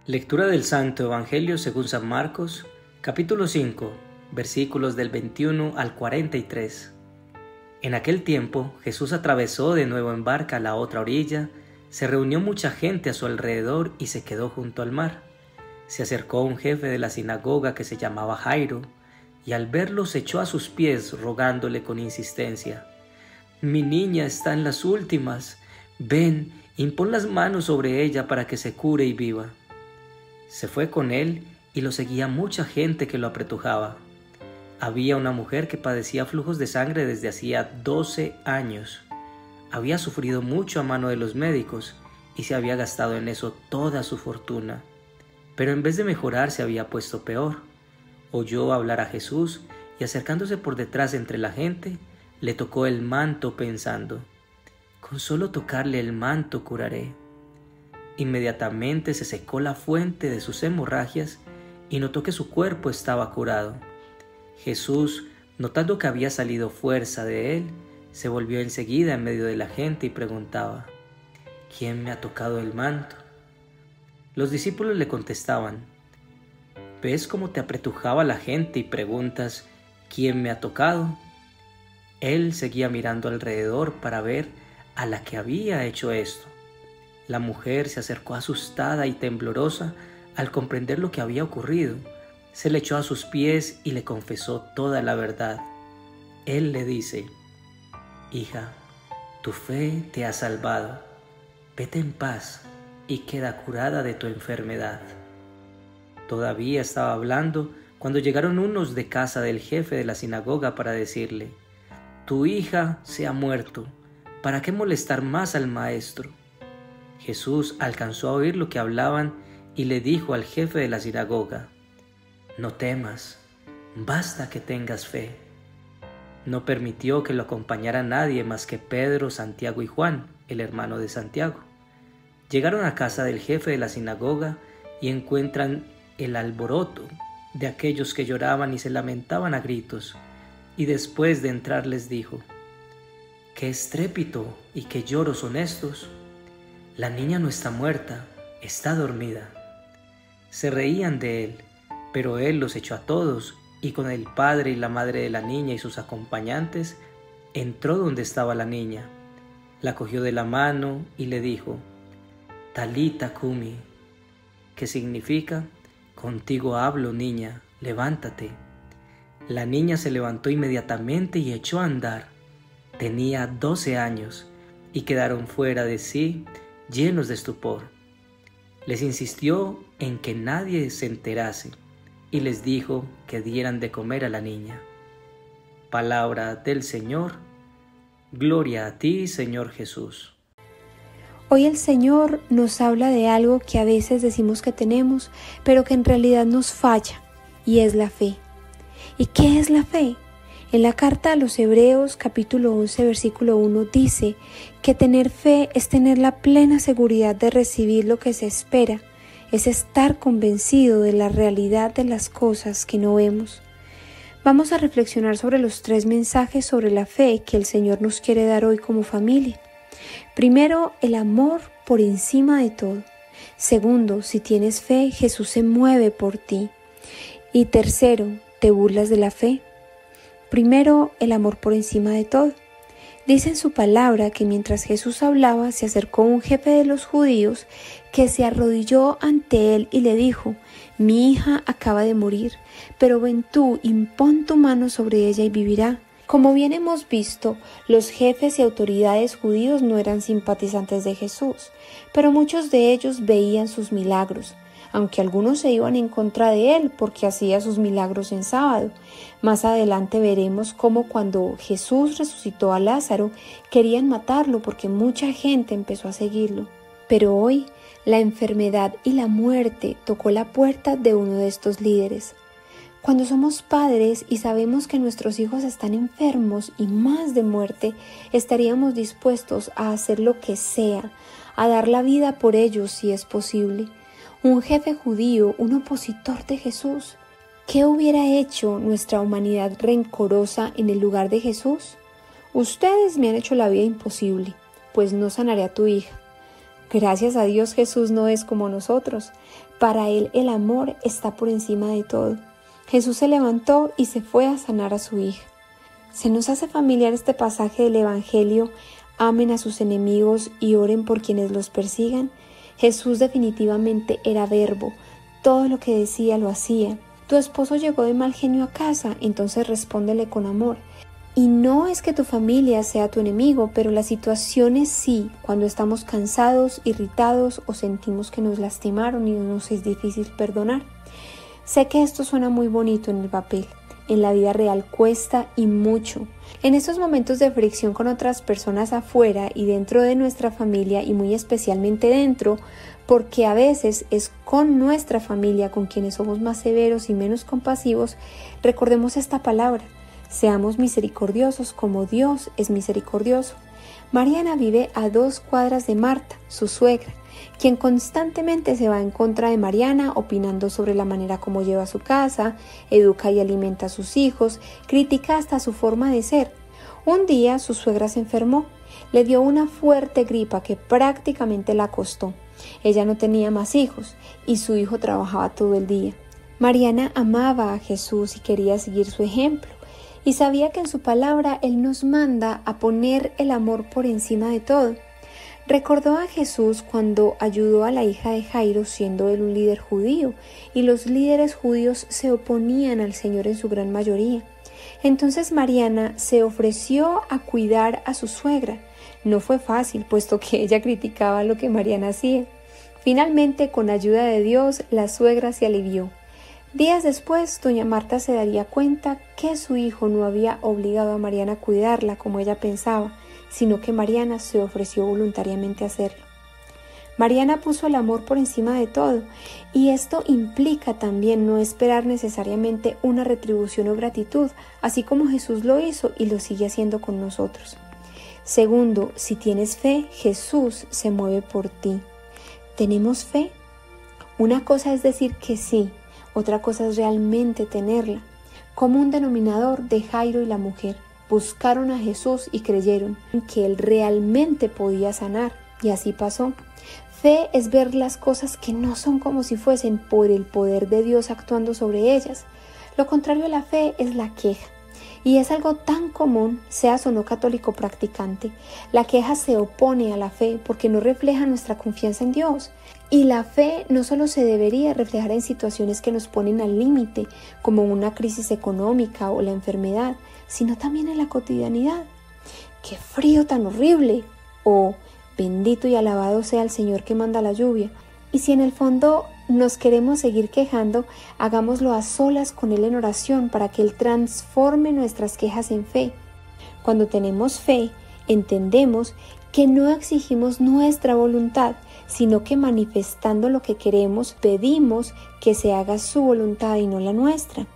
Lectura del Santo Evangelio según San Marcos, capítulo 5, versículos del 21 al 43. En aquel tiempo, Jesús atravesó de nuevo en barca a la otra orilla, se reunió mucha gente a su alrededor y se quedó junto al mar. Se acercó un jefe de la sinagoga que se llamaba Jairo, y al verlo se echó a sus pies rogándole con insistencia: «Mi niña está en las últimas, ven, impon las manos sobre ella para que se cure y viva». Se fue con él y lo seguía mucha gente que lo apretujaba. Había una mujer que padecía flujos de sangre desde hacía 12 años. Había sufrido mucho a mano de los médicos y se había gastado en eso toda su fortuna. Pero en vez de mejorar se había puesto peor. Oyó hablar a Jesús y acercándose por detrás entre la gente, le tocó el manto pensando: «Con solo tocarle el manto curaré». Inmediatamente se secó la fuente de sus hemorragias y notó que su cuerpo estaba curado. Jesús, notando que había salido fuerza de él, se volvió enseguida en medio de la gente y preguntaba: «¿Quién me ha tocado el manto?». Los discípulos le contestaban: «¿Ves cómo te apretujaba la gente y preguntas: ¿quién me ha tocado?». Él seguía mirando alrededor para ver a la que había hecho esto. La mujer se acercó asustada y temblorosa al comprender lo que había ocurrido. Se le echó a sus pies y le confesó toda la verdad. Él le dice: «Hija, tu fe te ha salvado. Vete en paz y queda curada de tu enfermedad». Todavía estaba hablando cuando llegaron unos de casa del jefe de la sinagoga para decirle: «Tu hija se ha muerto. ¿Para qué molestar más al maestro?». Jesús alcanzó a oír lo que hablaban y le dijo al jefe de la sinagoga: «No temas, basta que tengas fe». No permitió que lo acompañara nadie más que Pedro, Santiago y Juan, el hermano de Santiago. Llegaron a casa del jefe de la sinagoga y encuentran el alboroto de aquellos que lloraban y se lamentaban a gritos, y después de entrar les dijo: «¿Qué estrépito y qué lloros son estos? La niña no está muerta, está dormida». Se reían de él, pero él los echó a todos y con el padre y la madre de la niña y sus acompañantes entró donde estaba la niña. La cogió de la mano y le dijo: «Talita cumi», que significa: «Contigo hablo, niña, levántate». La niña se levantó inmediatamente y echó a andar. Tenía 12 años y quedaron fuera de sí, llenos de estupor. Les insistió en que nadie se enterase y les dijo que dieran de comer a la niña. Palabra del Señor. Gloria a ti, Señor Jesús. Hoy el Señor nos habla de algo que a veces decimos que tenemos, pero que en realidad nos falla, y es la fe. ¿Y qué es la fe? En la carta a los Hebreos, capítulo 11, versículo 1, dice que tener fe es tener la plena seguridad de recibir lo que se espera, es estar convencido de la realidad de las cosas que no vemos. Vamos a reflexionar sobre los 3 mensajes sobre la fe que el Señor nos quiere dar hoy como familia. Primero, el amor por encima de todo. Segundo, si tienes fe, Jesús se mueve por ti. Y tercero, ¿te burlas de la fe? Primero, el amor por encima de todo. Dice en su palabra que mientras Jesús hablaba, se acercó un jefe de los judíos que se arrodilló ante él y le dijo: «Mi hija acaba de morir, pero ven tú, impón tu mano sobre ella y vivirá». Como bien hemos visto, los jefes y autoridades judíos no eran simpatizantes de Jesús, pero muchos de ellos veían sus milagros, aunque algunos se iban en contra de él porque hacía sus milagros en sábado. Más adelante veremos cómo cuando Jesús resucitó a Lázaro, querían matarlo porque mucha gente empezó a seguirlo. Pero hoy, la enfermedad y la muerte tocó la puerta de uno de estos líderes. Cuando somos padres y sabemos que nuestros hijos están enfermos y más de muerte, estaríamos dispuestos a hacer lo que sea, a dar la vida por ellos si es posible. Un jefe judío, un opositor de Jesús. ¿Qué hubiera hecho nuestra humanidad rencorosa en el lugar de Jesús? Ustedes me han hecho la vida imposible, pues no sanaré a tu hija. Gracias a Dios Jesús no es como nosotros. Para Él el amor está por encima de todo. Jesús se levantó y se fue a sanar a su hija. Se nos hace familiar este pasaje del Evangelio: amen a sus enemigos y oren por quienes los persigan. Jesús definitivamente era verbo. Todo lo que decía lo hacía. Tu esposo llegó de mal genio a casa, entonces respóndele con amor. Y no es que tu familia sea tu enemigo, pero las situaciones sí, cuando estamos cansados, irritados o sentimos que nos lastimaron y nos es difícil perdonar. Sé que esto suena muy bonito en el papel. En la vida real cuesta y mucho. En estos momentos de fricción con otras personas afuera y dentro de nuestra familia, y muy especialmente dentro, porque a veces es con nuestra familia con quienes somos más severos y menos compasivos, recordemos esta palabra: seamos misericordiosos como Dios es misericordioso. Mariana vive a 2 cuadras de Marta, su suegra, quien constantemente se va en contra de Mariana, opinando sobre la manera como lleva su casa, educa y alimenta a sus hijos, critica hasta su forma de ser. Un día su suegra se enfermó, le dio una fuerte gripa que prácticamente la acostó. Ella no tenía más hijos y su hijo trabajaba todo el día. Mariana amaba a Jesús y quería seguir su ejemplo, y sabía que en su palabra Él nos manda a poner el amor por encima de todo. Recordó a Jesús cuando ayudó a la hija de Jairo, siendo él un líder judío, y los líderes judíos se oponían al Señor en su gran mayoría. Entonces Mariana se ofreció a cuidar a su suegra. No fue fácil, puesto que ella criticaba lo que Mariana hacía. Finalmente, con ayuda de Dios, la suegra se alivió. Días después, doña Marta se daría cuenta que su hijo no había obligado a Mariana a cuidarla como ella pensaba, sino que Mariana se ofreció voluntariamente a hacerlo. Mariana puso el amor por encima de todo, y esto implica también no esperar necesariamente una retribución o gratitud, así como Jesús lo hizo y lo sigue haciendo con nosotros. Segundo, si tienes fe, Jesús se mueve por ti. ¿Tenemos fe? Una cosa es decir que sí, otra cosa es realmente tenerla. Común denominador de Jairo y la mujer: buscaron a Jesús y creyeron que Él realmente podía sanar, y así pasó. Fe es ver las cosas que no son como si fuesen por el poder de Dios actuando sobre ellas. Lo contrario a la fe es la queja, y es algo tan común, seas o no católico practicante. La queja se opone a la fe porque no refleja nuestra confianza en Dios. Y la fe no solo se debería reflejar en situaciones que nos ponen al límite, como una crisis económica o la enfermedad, sino también en la cotidianidad. ¡Qué frío tan horrible! O bendito y alabado sea el Señor que manda la lluvia. Y si en el fondo nos queremos seguir quejando, hagámoslo a solas con Él en oración para que Él transforme nuestras quejas en fe. Cuando tenemos fe, entendemos que no exigimos nuestra voluntad, sino que manifestando lo que queremos, pedimos que se haga su voluntad y no la nuestra.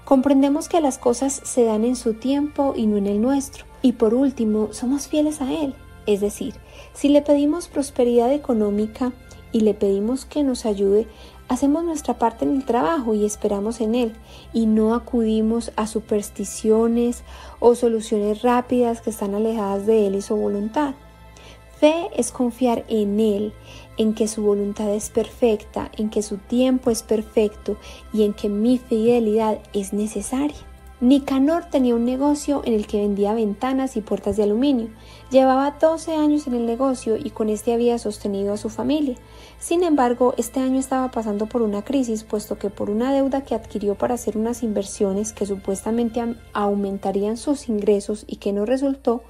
Comprendemos que las cosas se dan en su tiempo y no en el nuestro. Y por último, somos fieles a Él. Es decir, si le pedimos prosperidad económica y le pedimos que nos ayude, hacemos nuestra parte en el trabajo y esperamos en Él, y no acudimos a supersticiones o soluciones rápidas que están alejadas de Él y su voluntad. Fe es confiar en Él, en que su voluntad es perfecta, en que su tiempo es perfecto y en que mi fidelidad es necesaria. Nicanor tenía un negocio en el que vendía ventanas y puertas de aluminio. Llevaba 12 años en el negocio y con este había sostenido a su familia. Sin embargo, este año estaba pasando por una crisis, puesto que por una deuda que adquirió para hacer unas inversiones que supuestamente aumentarían sus ingresos y que no resultó,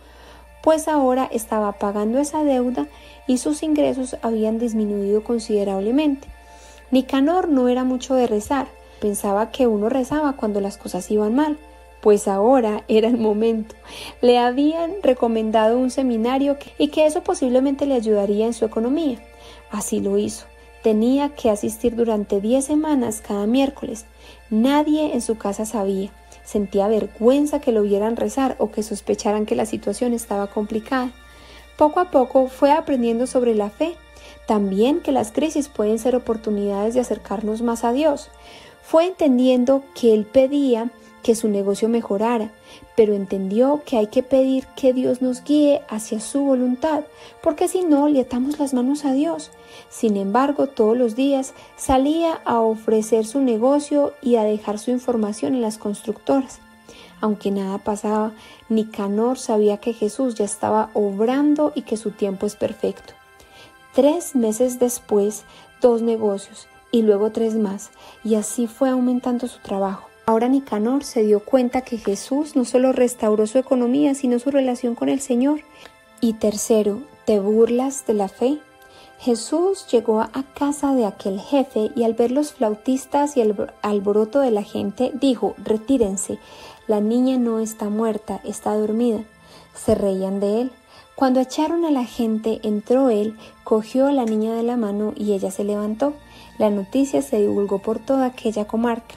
pues ahora estaba pagando esa deuda y sus ingresos habían disminuido considerablemente. Nicanor no era mucho de rezar, pensaba que uno rezaba cuando las cosas iban mal, pues ahora era el momento. Le habían recomendado un seminario y que eso posiblemente le ayudaría en su economía. Así lo hizo. Tenía que asistir durante 10 semanas cada miércoles. Nadie en su casa sabía. Sentía vergüenza que lo vieran rezar o que sospecharan que la situación estaba complicada. Poco a poco fue aprendiendo sobre la fe, también que las crisis pueden ser oportunidades de acercarnos más a Dios. Fue entendiendo que él pedía que su negocio mejorara, pero entendió que hay que pedir que Dios nos guíe hacia su voluntad, porque si no, le atamos las manos a Dios. Sin embargo, todos los días salía a ofrecer su negocio y a dejar su información en las constructoras. Aunque nada pasaba, Nicanor sabía que Jesús ya estaba obrando y que su tiempo es perfecto. 3 meses después, 2 negocios y luego 3 más, y así fue aumentando su trabajo. Ahora Nicanor se dio cuenta que Jesús no solo restauró su economía, sino su relación con el Señor. Y tercero, ¿te burlas de la fe? Jesús llegó a casa de aquel jefe y al ver los flautistas y el alboroto de la gente, dijo: «Retírense, la niña no está muerta, está dormida». Se reían de él. Cuando echaron a la gente, entró él, cogió a la niña de la mano y ella se levantó. La noticia se divulgó por toda aquella comarca.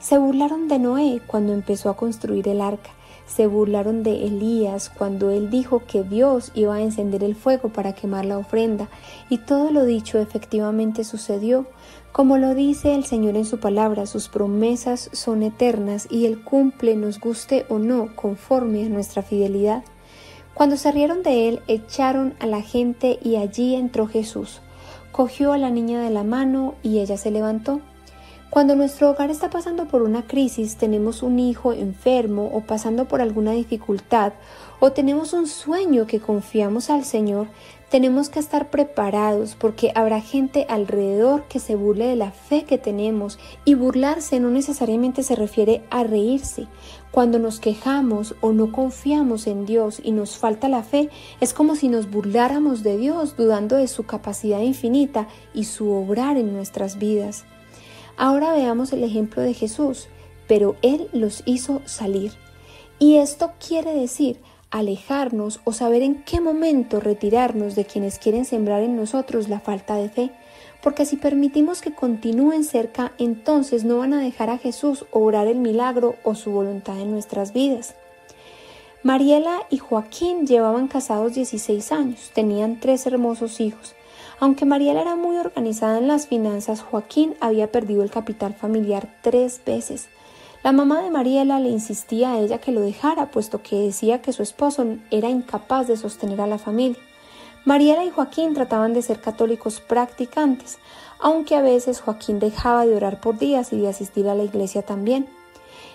Se burlaron de Noé cuando empezó a construir el arca. Se burlaron de Elías cuando él dijo que Dios iba a encender el fuego para quemar la ofrenda. Y todo lo dicho efectivamente sucedió. Como lo dice el Señor en su palabra, sus promesas son eternas y Él cumple, nos guste o no, conforme a nuestra fidelidad. Cuando se rieron de él, echaron a la gente y allí entró Jesús. Cogió a la niña de la mano y ella se levantó. Cuando nuestro hogar está pasando por una crisis, tenemos un hijo enfermo o pasando por alguna dificultad, o tenemos un sueño que confiamos al Señor, tenemos que estar preparados porque habrá gente alrededor que se burle de la fe que tenemos, y burlarse no necesariamente se refiere a reírse. Cuando nos quejamos o no confiamos en Dios y nos falta la fe, es como si nos burláramos de Dios, dudando de su capacidad infinita y su obrar en nuestras vidas. Ahora veamos el ejemplo de Jesús, pero Él los hizo salir. Y esto quiere decir alejarnos o saber en qué momento retirarnos de quienes quieren sembrar en nosotros la falta de fe, porque si permitimos que continúen cerca, entonces no van a dejar a Jesús obrar el milagro o su voluntad en nuestras vidas. Mariela y Joaquín llevaban casados 16 años, tenían 3 hermosos hijos. Aunque Mariela era muy organizada en las finanzas, Joaquín había perdido el capital familiar 3 veces. La mamá de Mariela le insistía a ella que lo dejara, puesto que decía que su esposo era incapaz de sostener a la familia. Mariela y Joaquín trataban de ser católicos practicantes, aunque a veces Joaquín dejaba de orar por días y de asistir a la iglesia también.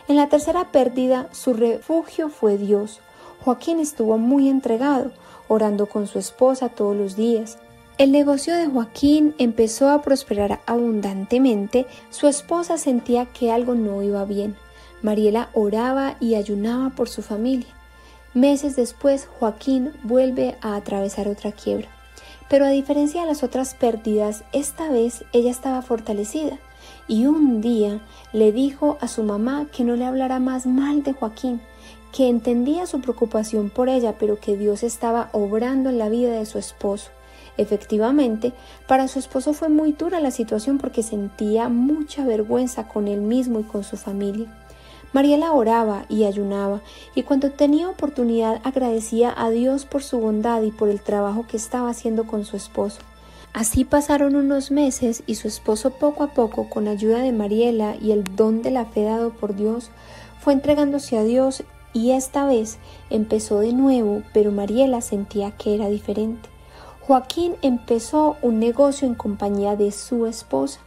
En la tercera pérdida, su refugio fue Dios. Joaquín estuvo muy entregado, orando con su esposa todos los días. El negocio de Joaquín empezó a prosperar abundantemente. Su esposa sentía que algo no iba bien. Mariela oraba y ayunaba por su familia. Meses después, Joaquín vuelve a atravesar otra quiebra. Pero a diferencia de las otras pérdidas, esta vez ella estaba fortalecida. Y un día le dijo a su mamá que no le hablara más mal de Joaquín, que entendía su preocupación por ella, pero que Dios estaba obrando en la vida de su esposo. Efectivamente, para su esposo fue muy dura la situación porque sentía mucha vergüenza con él mismo y con su familia. Mariela oraba y ayunaba, y cuando tenía oportunidad agradecía a Dios por su bondad y por el trabajo que estaba haciendo con su esposo. Así pasaron unos meses y su esposo poco a poco, con ayuda de Mariela y el don de la fe dado por Dios, fue entregándose a Dios, y esta vez empezó de nuevo, pero Mariela sentía que era diferente. Joaquín empezó un negocio en compañía de su esposa,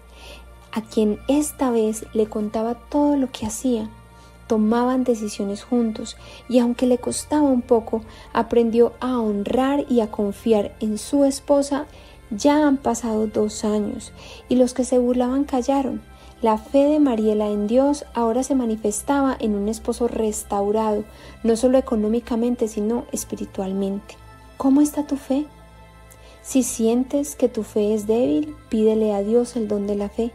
a quien esta vez le contaba todo lo que hacía. Tomaban decisiones juntos y aunque le costaba un poco, aprendió a honrar y a confiar en su esposa. Ya han pasado 2 años y los que se burlaban callaron. La fe de Mariela en Dios ahora se manifestaba en un esposo restaurado, no solo económicamente, sino espiritualmente. ¿Cómo está tu fe? Si sientes que tu fe es débil, pídele a Dios el don de la fe.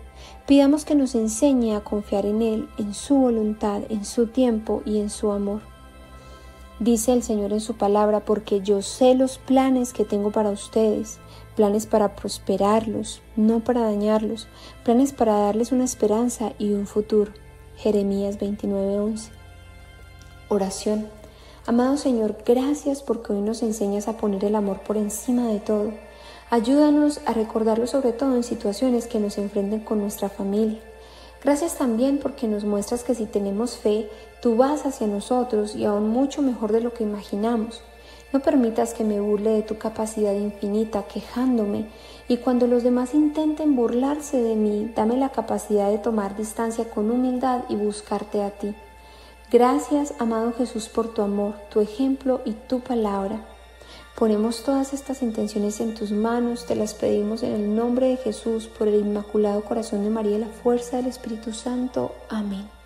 Pidamos que nos enseñe a confiar en Él, en su voluntad, en su tiempo y en su amor. Dice el Señor en su palabra: porque yo sé los planes que tengo para ustedes, planes para prosperarlos, no para dañarlos, planes para darles una esperanza y un futuro. Jeremías 29:11. Oración. Amado Señor, gracias porque hoy nos enseñas a poner el amor por encima de todo. Ayúdanos a recordarlo sobre todo en situaciones que nos enfrenten con nuestra familia. Gracias también porque nos muestras que si tenemos fe, tú vas hacia nosotros y aún mucho mejor de lo que imaginamos. No permitas que me burle de tu capacidad infinita, quejándome, y cuando los demás intenten burlarse de mí, dame la capacidad de tomar distancia con humildad y buscarte a ti. Gracias, amado Jesús, por tu amor, tu ejemplo y tu palabra. Ponemos todas estas intenciones en tus manos, te las pedimos en el nombre de Jesús, por el Inmaculado Corazón de María y la fuerza del Espíritu Santo. Amén.